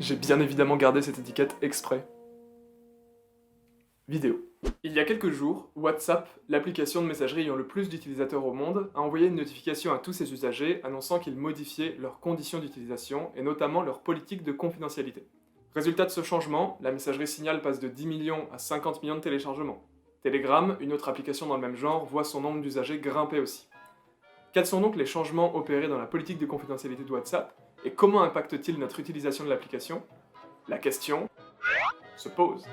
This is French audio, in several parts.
J'ai bien évidemment gardé cette étiquette exprès. Vidéo. Il y a quelques jours, WhatsApp, l'application de messagerie ayant le plus d'utilisateurs au monde, a envoyé une notification à tous ses usagers annonçant qu'ils modifiaient leurs conditions d'utilisation et notamment leur politique de confidentialité. Résultat de ce changement, la messagerie Signal passe de 10 millions à 50 millions de téléchargements. Telegram, une autre application dans le même genre, voit son nombre d'usagers grimper aussi. Quels sont donc les changements opérés dans la politique de confidentialité de WhatsApp et comment impactent-ils notre utilisation de l'application? La question se pose.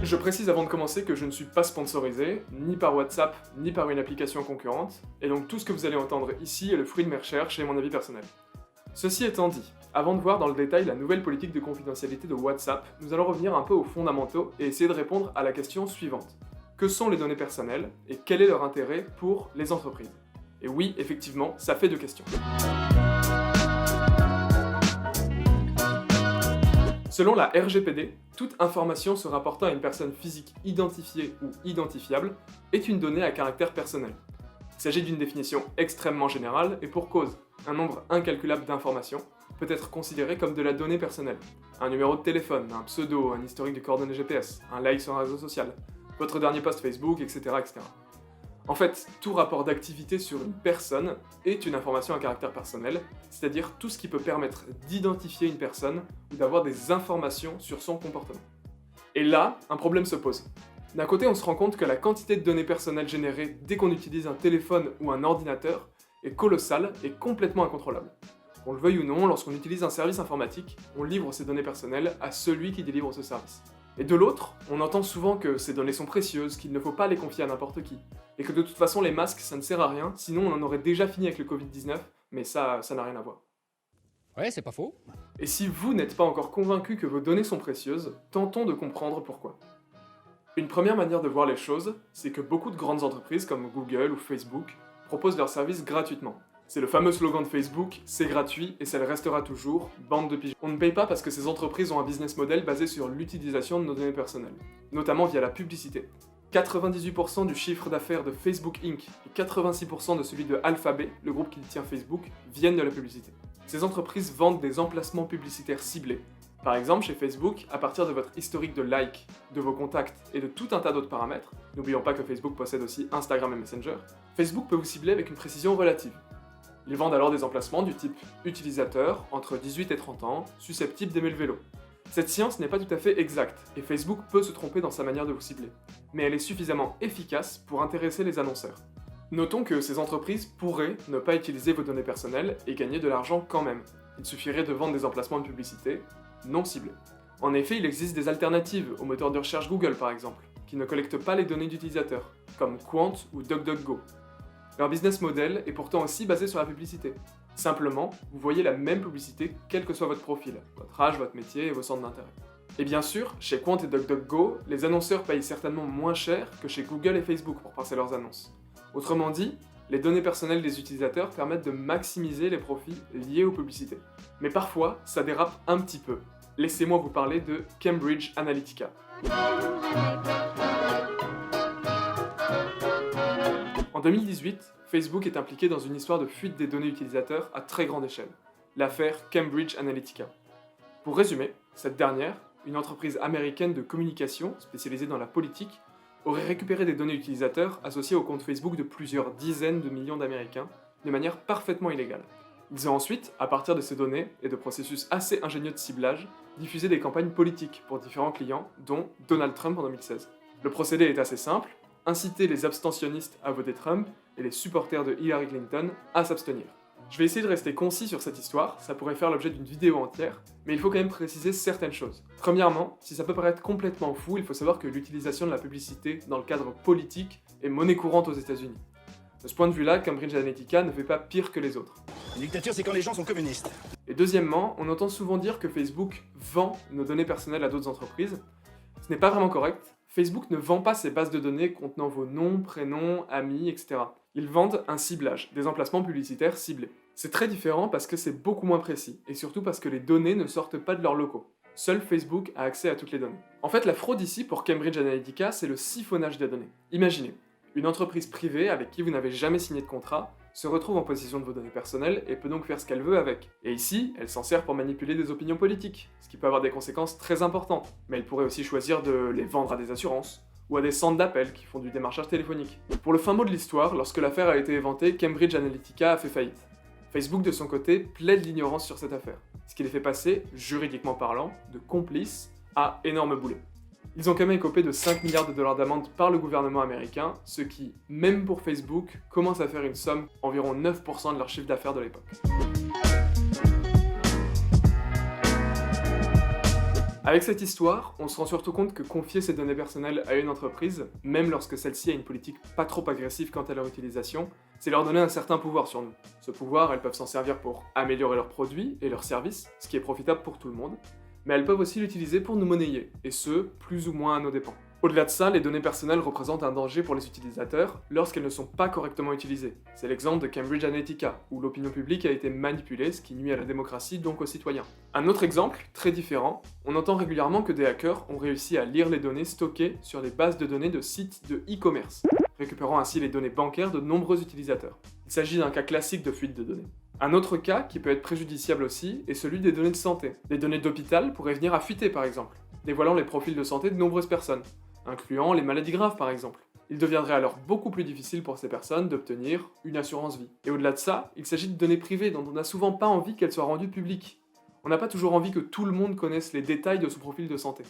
Je précise avant de commencer que je ne suis pas sponsorisé, ni par WhatsApp, ni par une application concurrente, et donc tout ce que vous allez entendre ici est le fruit de mes recherches et mon avis personnel. Ceci étant dit, avant de voir dans le détail la nouvelle politique de confidentialité de WhatsApp, nous allons revenir un peu aux fondamentaux et essayer de répondre à la question suivante. Que sont les données personnelles et quel est leur intérêt pour les entreprises? Et oui, effectivement, ça fait deux questions. Selon la RGPD, toute information se rapportant à une personne physique identifiée ou identifiable est une donnée à caractère personnel. Il s'agit d'une définition extrêmement générale et pour cause. Un nombre incalculable d'informations peut être considéré comme de la donnée personnelle. Un numéro de téléphone, un pseudo, un historique de coordonnées GPS, un like sur un réseau social, votre dernier post Facebook, etc., etc. En fait, tout rapport d'activité sur une personne est une information à caractère personnel, c'est-à-dire tout ce qui peut permettre d'identifier une personne ou d'avoir des informations sur son comportement. Et là, un problème se pose. D'un côté, on se rend compte que la quantité de données personnelles générées dès qu'on utilise un téléphone ou un ordinateur est colossale et complètement incontrôlable. Qu'on le veuille ou non, lorsqu'on utilise un service informatique, on livre ses données personnelles à celui qui délivre ce service. Et de l'autre, on entend souvent que ces données sont précieuses, qu'il ne faut pas les confier à n'importe qui, et que de toute façon les masques ça ne sert à rien, sinon on en aurait déjà fini avec le Covid-19, mais ça n'a rien à voir. Ouais, c'est pas faux. Et si vous n'êtes pas encore convaincu que vos données sont précieuses, tentons de comprendre pourquoi. Une première manière de voir les choses, c'est que beaucoup de grandes entreprises comme Google ou Facebook proposent leurs services gratuitement. C'est le fameux slogan de Facebook, c'est gratuit et ça le restera toujours, bande de pigeons. On ne paye pas parce que ces entreprises ont un business model basé sur l'utilisation de nos données personnelles, notamment via la publicité. 98% du chiffre d'affaires de Facebook Inc. et 86% de celui de Alphabet, le groupe qui détient Facebook, viennent de la publicité. Ces entreprises vendent des emplacements publicitaires ciblés. Par exemple, chez Facebook, à partir de votre historique de likes, de vos contacts et de tout un tas d'autres paramètres, n'oublions pas que Facebook possède aussi Instagram et Messenger, Facebook peut vous cibler avec une précision relative. Ils vendent alors des emplacements du type utilisateur entre 18 et 30 ans, susceptibles d'aimer le vélo. Cette science n'est pas tout à fait exacte, et Facebook peut se tromper dans sa manière de vous cibler, mais elle est suffisamment efficace pour intéresser les annonceurs. Notons que ces entreprises pourraient ne pas utiliser vos données personnelles et gagner de l'argent quand même. Il suffirait de vendre des emplacements de publicité non ciblés. En effet, il existe des alternatives au moteur de recherche Google par exemple, qui ne collectent pas les données d'utilisateurs, comme Quant ou DuckDuckGo. Leur business model est pourtant aussi basé sur la publicité. Simplement, vous voyez la même publicité quel que soit votre profil, votre âge, votre métier et vos centres d'intérêt. Et bien sûr, chez Quant et DuckDuckGo, les annonceurs payent certainement moins cher que chez Google et Facebook pour passer leurs annonces. Autrement dit, les données personnelles des utilisateurs permettent de maximiser les profits liés aux publicités. Mais parfois, ça dérape un petit peu. Laissez-moi vous parler de Cambridge Analytica. En 2018, Facebook est impliqué dans une histoire de fuite des données utilisateurs à très grande échelle, l'affaire Cambridge Analytica. Pour résumer, cette dernière, une entreprise américaine de communication spécialisée dans la politique, aurait récupéré des données utilisateurs associées au compte Facebook de plusieurs dizaines de millions d'Américains de manière parfaitement illégale. Ils ont ensuite, à partir de ces données et de processus assez ingénieux de ciblage, diffusé des campagnes politiques pour différents clients, dont Donald Trump en 2016. Le procédé est assez simple, inciter les abstentionnistes à voter Trump et les supporters de Hillary Clinton à s'abstenir. Je vais essayer de rester concis sur cette histoire, ça pourrait faire l'objet d'une vidéo entière, mais il faut quand même préciser certaines choses. Premièrement, si ça peut paraître complètement fou, il faut savoir que l'utilisation de la publicité dans le cadre politique est monnaie courante aux États-Unis. De ce point de vue-là, Cambridge Analytica ne fait pas pire que les autres. Une dictature, c'est quand les gens sont communistes. Et deuxièmement, on entend souvent dire que Facebook vend nos données personnelles à d'autres entreprises. Ce n'est pas vraiment correct. Facebook ne vend pas ses bases de données contenant vos noms, prénoms, amis, etc. Ils vendent un ciblage, des emplacements publicitaires ciblés. C'est très différent parce que c'est beaucoup moins précis, et surtout parce que les données ne sortent pas de leurs locaux. Seul Facebook a accès à toutes les données. En fait, la fraude ici pour Cambridge Analytica, c'est le siphonnage des données. Imaginez, Une entreprise privée avec qui vous n'avez jamais signé de contrat se retrouve en possession de vos données personnelles et peut donc faire ce qu'elle veut avec. Et ici, elle s'en sert pour manipuler des opinions politiques, ce qui peut avoir des conséquences très importantes. Mais elle pourrait aussi choisir de les vendre à des assurances, ou à des centres d'appel qui font du démarchage téléphonique. Pour le fin mot de l'histoire, lorsque l'affaire a été éventée, Cambridge Analytica a fait faillite. Facebook, de son côté, plaide l'ignorance sur cette affaire, ce qui les fait passer, juridiquement parlant, de complices à énorme boulet. Ils ont quand même écopé de 5 milliards de dollars d'amende par le gouvernement américain, ce qui, même pour Facebook, commence à faire une somme environ 9% de leur chiffre d'affaires de l'époque. Avec cette histoire, on se rend surtout compte que confier ses données personnelles à une entreprise, même lorsque celle-ci a une politique pas trop agressive quant à leur utilisation, c'est leur donner un certain pouvoir sur nous. Ce pouvoir, elles peuvent s'en servir pour améliorer leurs produits et leurs services, ce qui est profitable pour tout le monde, mais elles peuvent aussi l'utiliser pour nous monnayer, et ce, plus ou moins à nos dépens. Au-delà de ça, les données personnelles représentent un danger pour les utilisateurs lorsqu'elles ne sont pas correctement utilisées. C'est l'exemple de Cambridge Analytica, où l'opinion publique a été manipulée, ce qui nuit à la démocratie, donc aux citoyens. Un autre exemple, très différent, on entend régulièrement que des hackers ont réussi à lire les données stockées sur des bases de données de sites de e-commerce, récupérant ainsi les données bancaires de nombreux utilisateurs. Il s'agit d'un cas classique de fuite de données. Un autre cas, qui peut être préjudiciable aussi, est celui des données de santé. Des données d'hôpital pourraient venir à fuiter par exemple, dévoilant les profils de santé de nombreuses personnes, incluant les maladies graves par exemple. Il deviendrait alors beaucoup plus difficile pour ces personnes d'obtenir une assurance vie. Et au-delà de ça, il s'agit de données privées dont on n'a souvent pas envie qu'elles soient rendues publiques. On n'a pas toujours envie que tout le monde connaisse les détails de son profil de santé.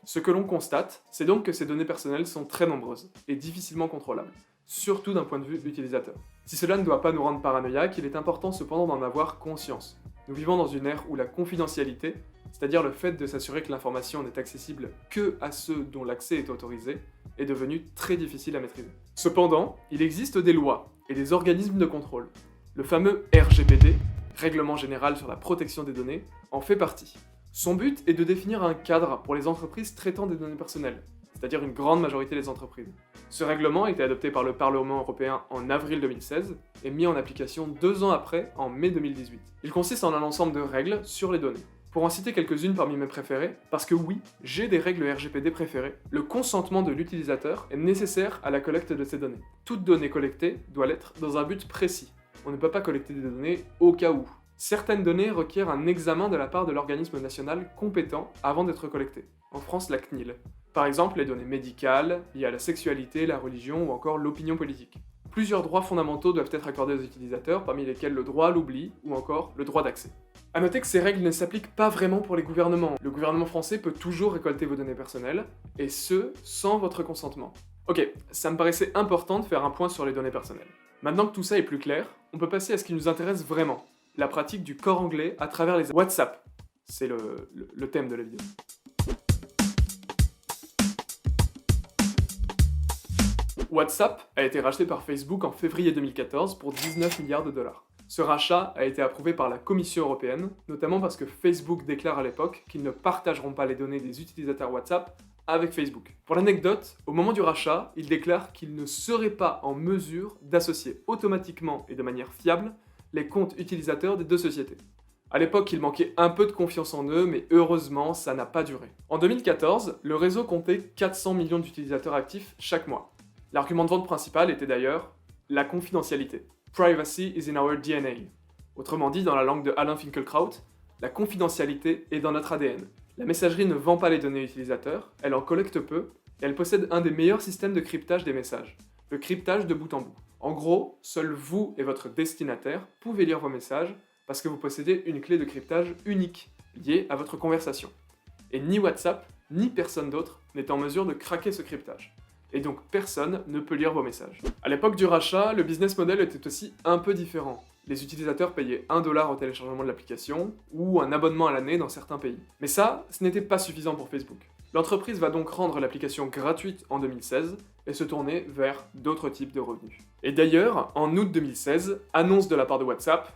Ce que l'on constate, c'est donc que ces données personnelles sont très nombreuses et difficilement contrôlables, surtout d'un point de vue utilisateur. Si cela ne doit pas nous rendre paranoïaques, il est important cependant d'en avoir conscience. Nous vivons dans une ère où la confidentialité, c'est-à-dire le fait de s'assurer que l'information n'est accessible que à ceux dont l'accès est autorisé, est devenue très difficile à maîtriser. Cependant, il existe des lois et des organismes de contrôle. Le fameux RGPD, Règlement général sur la protection des données, en fait partie. Son but est de définir un cadre pour les entreprises traitant des données personnelles, c'est-à-dire une grande majorité des entreprises. Ce règlement a été adopté par le Parlement européen en avril 2016 et mis en application 2 ans après, en mai 2018. Il consiste en un ensemble de règles sur les données. Pour en citer quelques-unes parmi mes préférées, parce que oui, j'ai des règles RGPD préférées, le consentement de l'utilisateur est nécessaire à la collecte de ces données. Toute donnée collectée doit l'être dans un but précis. On ne peut pas collecter des données au cas où. Certaines données requièrent un examen de la part de l'organisme national compétent avant d'être collectées. En France, la CNIL. Par exemple, les données médicales, liées à la sexualité, la religion ou encore l'opinion politique. Plusieurs droits fondamentaux doivent être accordés aux utilisateurs, parmi lesquels le droit à l'oubli ou encore le droit d'accès. A noter que ces règles ne s'appliquent pas vraiment pour les gouvernements. Le gouvernement français peut toujours récolter vos données personnelles, et ce, sans votre consentement. Ok, ça me paraissait important de faire un point sur les données personnelles. Maintenant que tout ça est plus clair, on peut passer à ce qui nous intéresse vraiment, la pratique du corps anglais à travers les WhatsApp. C'est le thème de la vidéo. WhatsApp a été racheté par Facebook en février 2014 pour 19 milliards de dollars. Ce rachat a été approuvé par la Commission européenne, notamment parce que Facebook déclare à l'époque qu'ils ne partageront pas les données des utilisateurs WhatsApp avec Facebook. Pour l'anecdote, au moment du rachat, ils déclarent qu'ils ne seraient pas en mesure d'associer automatiquement et de manière fiable les comptes utilisateurs des deux sociétés. À l'époque, il manquait un peu de confiance en eux, mais heureusement, ça n'a pas duré. En 2014, le réseau comptait 400 millions d'utilisateurs actifs chaque mois. L'argument de vente principal était d'ailleurs la confidentialité. Privacy is in our DNA. Autrement dit, dans la langue de Alain Finkielkraut, la confidentialité est dans notre ADN. La messagerie ne vend pas les données utilisateurs, elle en collecte peu, et elle possède un des meilleurs systèmes de cryptage des messages, le cryptage de bout en bout. En gros, seul vous et votre destinataire pouvez lire vos messages parce que vous possédez une clé de cryptage unique, liée à votre conversation. Et ni WhatsApp, ni personne d'autre n'est en mesure de craquer ce cryptage. Et donc personne ne peut lire vos messages. À l'époque du rachat, le business model était aussi un peu différent. Les utilisateurs payaient 1 dollar au téléchargement de l'application, ou un abonnement à l'année dans certains pays. Mais ça, ce n'était pas suffisant pour Facebook. L'entreprise va donc rendre l'application gratuite en 2016, et se tourner vers d'autres types de revenus. Et d'ailleurs, en août 2016, annonce de la part de WhatsApp,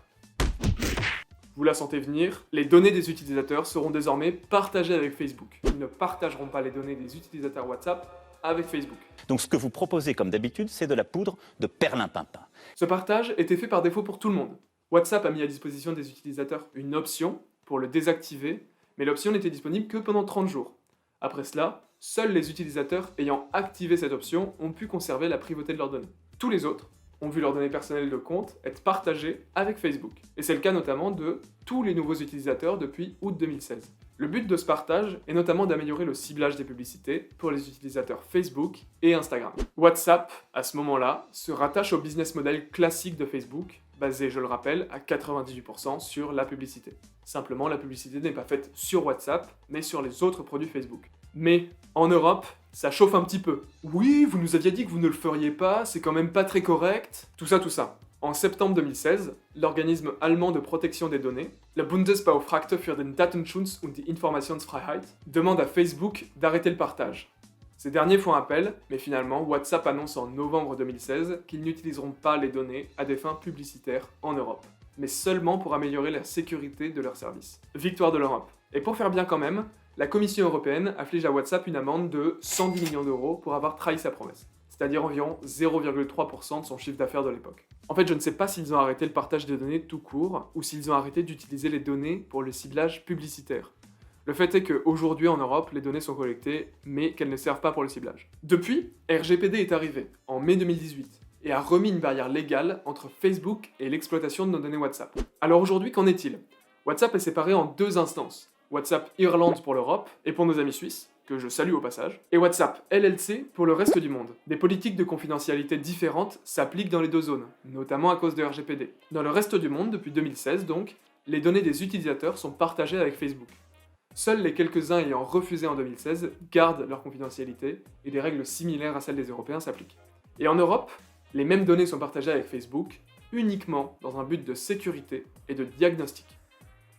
vous la sentez venir, les données des utilisateurs seront désormais partagées avec Facebook. Ils ne partageront pas les données des utilisateurs WhatsApp avec Facebook. Donc ce que vous proposez comme d'habitude, c'est de la poudre de perlimpinpin. Ce partage était fait par défaut pour tout le monde. WhatsApp a mis à disposition des utilisateurs une option pour le désactiver, mais l'option n'était disponible que pendant 30 jours. Après cela, seuls les utilisateurs ayant activé cette option ont pu conserver la privauté de leurs données. Tous les autres ont vu leurs données personnelles de compte être partagées avec Facebook. Et c'est le cas notamment de tous les nouveaux utilisateurs depuis août 2016. Le but de ce partage est notamment d'améliorer le ciblage des publicités pour les utilisateurs Facebook et Instagram. WhatsApp, à ce moment-là, se rattache au business model classique de Facebook, basé, je le rappelle, à 98% sur la publicité. Simplement, la publicité n'est pas faite sur WhatsApp, mais sur les autres produits Facebook. Mais en Europe, ça chauffe un petit peu. Oui, vous nous aviez dit que vous ne le feriez pas, c'est quand même pas très correct. Tout ça. En septembre 2016, l'organisme allemand de protection des données, le Bundesbeauftragte für den Datenschutz und die Informationsfreiheit, demande à Facebook d'arrêter le partage. Ces derniers font appel, mais finalement, WhatsApp annonce en novembre 2016 qu'ils n'utiliseront pas les données à des fins publicitaires en Europe, mais seulement pour améliorer la sécurité de leurs services. Victoire de l'Europe. Et pour faire bien quand même, la Commission européenne afflige à WhatsApp une amende de 110 millions d'euros pour avoir trahi sa promesse, c'est-à-dire environ 0,3% de son chiffre d'affaires de l'époque. En fait, je ne sais pas s'ils ont arrêté le partage des données tout court, ou s'ils ont arrêté d'utiliser les données pour le ciblage publicitaire. Le fait est qu'aujourd'hui en Europe, les données sont collectées, mais qu'elles ne servent pas pour le ciblage. Depuis, RGPD est arrivé, en mai 2018, et a remis une barrière légale entre Facebook et l'exploitation de nos données WhatsApp. Alors aujourd'hui, qu'en est-il ? WhatsApp est séparé en deux instances. WhatsApp Irlande pour l'Europe, et pour nos amis suisses, que je salue au passage, et WhatsApp LLC pour le reste du monde. Des politiques de confidentialité différentes s'appliquent dans les deux zones, notamment à cause de RGPD. Dans le reste du monde, depuis 2016 donc, les données des utilisateurs sont partagées avec Facebook. Seuls les quelques-uns ayant refusé en 2016 gardent leur confidentialité et des règles similaires à celles des Européens s'appliquent. Et en Europe, les mêmes données sont partagées avec Facebook uniquement dans un but de sécurité et de diagnostic.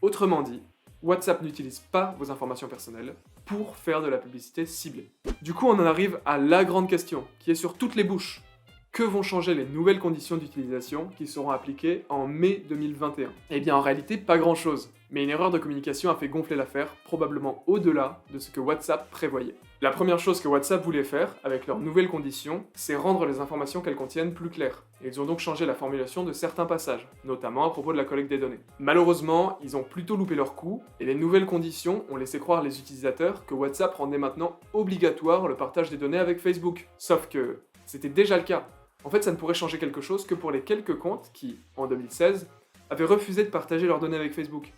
Autrement dit, WhatsApp n'utilise pas vos informations personnelles pour faire de la publicité ciblée. Du coup, on en arrive à la grande question, qui est sur toutes les bouches. Que vont changer les nouvelles conditions d'utilisation qui seront appliquées en mai 2021 ? Eh bien, en réalité, pas grand-chose. Mais une erreur de communication a fait gonfler l'affaire, probablement au-delà de ce que WhatsApp prévoyait. La première chose que WhatsApp voulait faire, avec leurs nouvelles conditions, c'est rendre les informations qu'elles contiennent plus claires. Et ils ont donc changé la formulation de certains passages, notamment à propos de la collecte des données. Malheureusement, ils ont plutôt loupé leur coup, et les nouvelles conditions ont laissé croire les utilisateurs que WhatsApp rendait maintenant obligatoire le partage des données avec Facebook. Sauf que c'était déjà le cas. En fait, ça ne pourrait changer quelque chose que pour les quelques comptes qui, en 2016, avaient refusé de partager leurs données avec Facebook.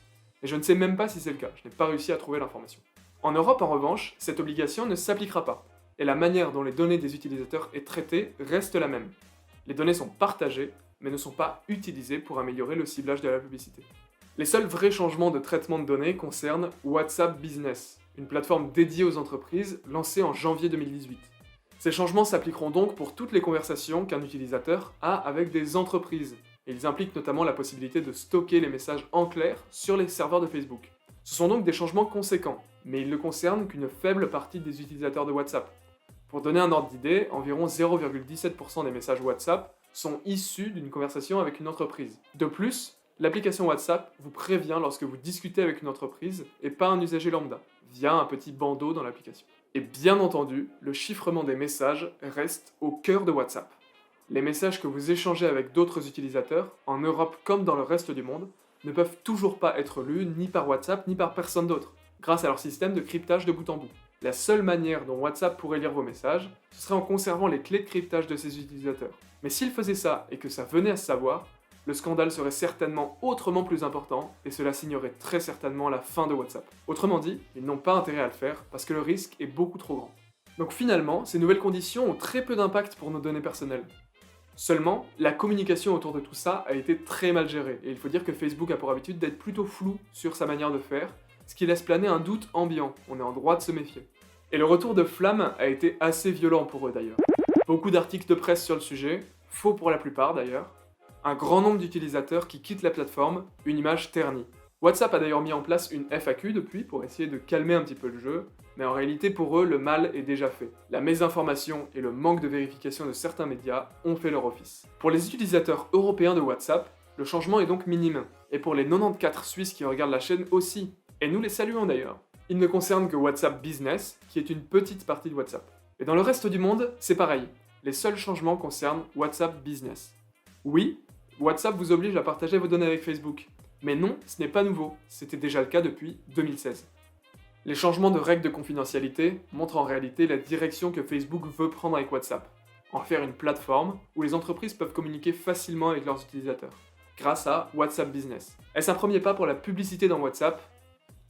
Et je ne sais même pas si c'est le cas, je n'ai pas réussi à trouver l'information. En Europe, en revanche, cette obligation ne s'appliquera pas, et la manière dont les données des utilisateurs est traitée reste la même. Les données sont partagées, mais ne sont pas utilisées pour améliorer le ciblage de la publicité. Les seuls vrais changements de traitement de données concernent WhatsApp Business, une plateforme dédiée aux entreprises lancée en janvier 2018. Ces changements s'appliqueront donc pour toutes les conversations qu'un utilisateur a avec des entreprises, et ils impliquent notamment la possibilité de stocker les messages en clair sur les serveurs de Facebook. Ce sont donc des changements conséquents, mais ils ne concernent qu'une faible partie des utilisateurs de WhatsApp. Pour donner un ordre d'idée, environ 0,17% des messages WhatsApp sont issus d'une conversation avec une entreprise. De plus, l'application WhatsApp vous prévient lorsque vous discutez avec une entreprise et pas un usager lambda, via un petit bandeau dans l'application. Et bien entendu, le chiffrement des messages reste au cœur de WhatsApp. Les messages que vous échangez avec d'autres utilisateurs, en Europe comme dans le reste du monde, ne peuvent toujours pas être lus ni par WhatsApp ni par personne d'autre, grâce à leur système de cryptage de bout en bout. La seule manière dont WhatsApp pourrait lire vos messages, ce serait en conservant les clés de cryptage de ses utilisateurs. Mais s'il faisait ça et que ça venait à se savoir, le scandale serait certainement autrement plus important et cela signerait très certainement la fin de WhatsApp. Autrement dit, ils n'ont pas intérêt à le faire parce que le risque est beaucoup trop grand. Donc finalement, ces nouvelles conditions ont très peu d'impact pour nos données personnelles. Seulement, la communication autour de tout ça a été très mal gérée, et il faut dire que Facebook a pour habitude d'être plutôt flou sur sa manière de faire, ce qui laisse planer un doute ambiant, on est en droit de se méfier. Et le retour de flamme a été assez violent pour eux d'ailleurs. Beaucoup d'articles de presse sur le sujet, faux pour la plupart d'ailleurs, un grand nombre d'utilisateurs qui quittent la plateforme, une image ternie. WhatsApp a d'ailleurs mis en place une FAQ depuis pour essayer de calmer un petit peu le jeu, mais en réalité pour eux le mal est déjà fait. La mésinformation et le manque de vérification de certains médias ont fait leur office. Pour les utilisateurs européens de WhatsApp, le changement est donc minime, et pour les 94 Suisses qui regardent la chaîne aussi, et nous les saluons d'ailleurs. Il ne concerne que WhatsApp Business, qui est une petite partie de WhatsApp. Et dans le reste du monde, c'est pareil. Les seuls changements concernent WhatsApp Business. Oui, WhatsApp vous oblige à partager vos données avec Facebook. Mais non, ce n'est pas nouveau, c'était déjà le cas depuis 2016. Les changements de règles de confidentialité montrent en réalité la direction que Facebook veut prendre avec WhatsApp, en faire une plateforme où les entreprises peuvent communiquer facilement avec leurs utilisateurs, grâce à WhatsApp Business. Est-ce un premier pas pour la publicité dans WhatsApp?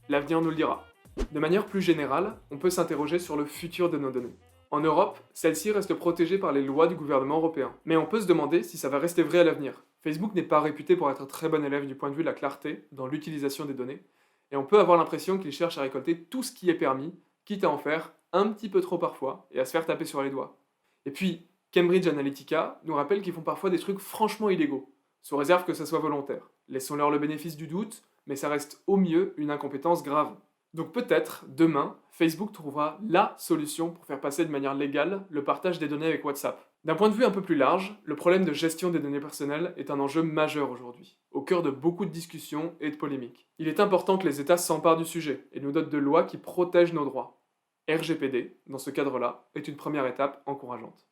L'avenir nous le dira. De manière plus générale, on peut s'interroger sur le futur de nos données. En Europe, celles-ci restent protégées par les lois du gouvernement européen. Mais on peut se demander si ça va rester vrai à l'avenir. Facebook n'est pas réputé pour être un très bon élève du point de vue de la clarté dans l'utilisation des données, et on peut avoir l'impression qu'il cherche à récolter tout ce qui est permis, quitte à en faire un petit peu trop parfois, et à se faire taper sur les doigts. Et puis, Cambridge Analytica nous rappelle qu'ils font parfois des trucs franchement illégaux, sous réserve que ça soit volontaire. Laissons-leur le bénéfice du doute, mais ça reste au mieux une incompétence grave. Donc peut-être, demain, Facebook trouvera LA solution pour faire passer de manière légale le partage des données avec WhatsApp. D'un point de vue un peu plus large, le problème de gestion des données personnelles est un enjeu majeur aujourd'hui, au cœur de beaucoup de discussions et de polémiques. Il est important que les États s'emparent du sujet et nous dotent de lois qui protègent nos droits. RGPD, dans ce cadre-là, est une première étape encourageante.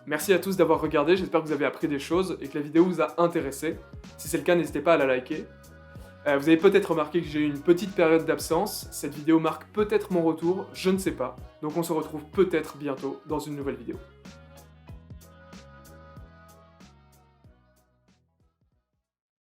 Merci à tous d'avoir regardé, j'espère que vous avez appris des choses et que la vidéo vous a intéressé. Si c'est le cas, n'hésitez pas à la liker. Vous avez peut-être remarqué que j'ai eu une petite période d'absence, cette vidéo marque peut-être mon retour, je ne sais pas. Donc on se retrouve peut-être bientôt dans une nouvelle vidéo.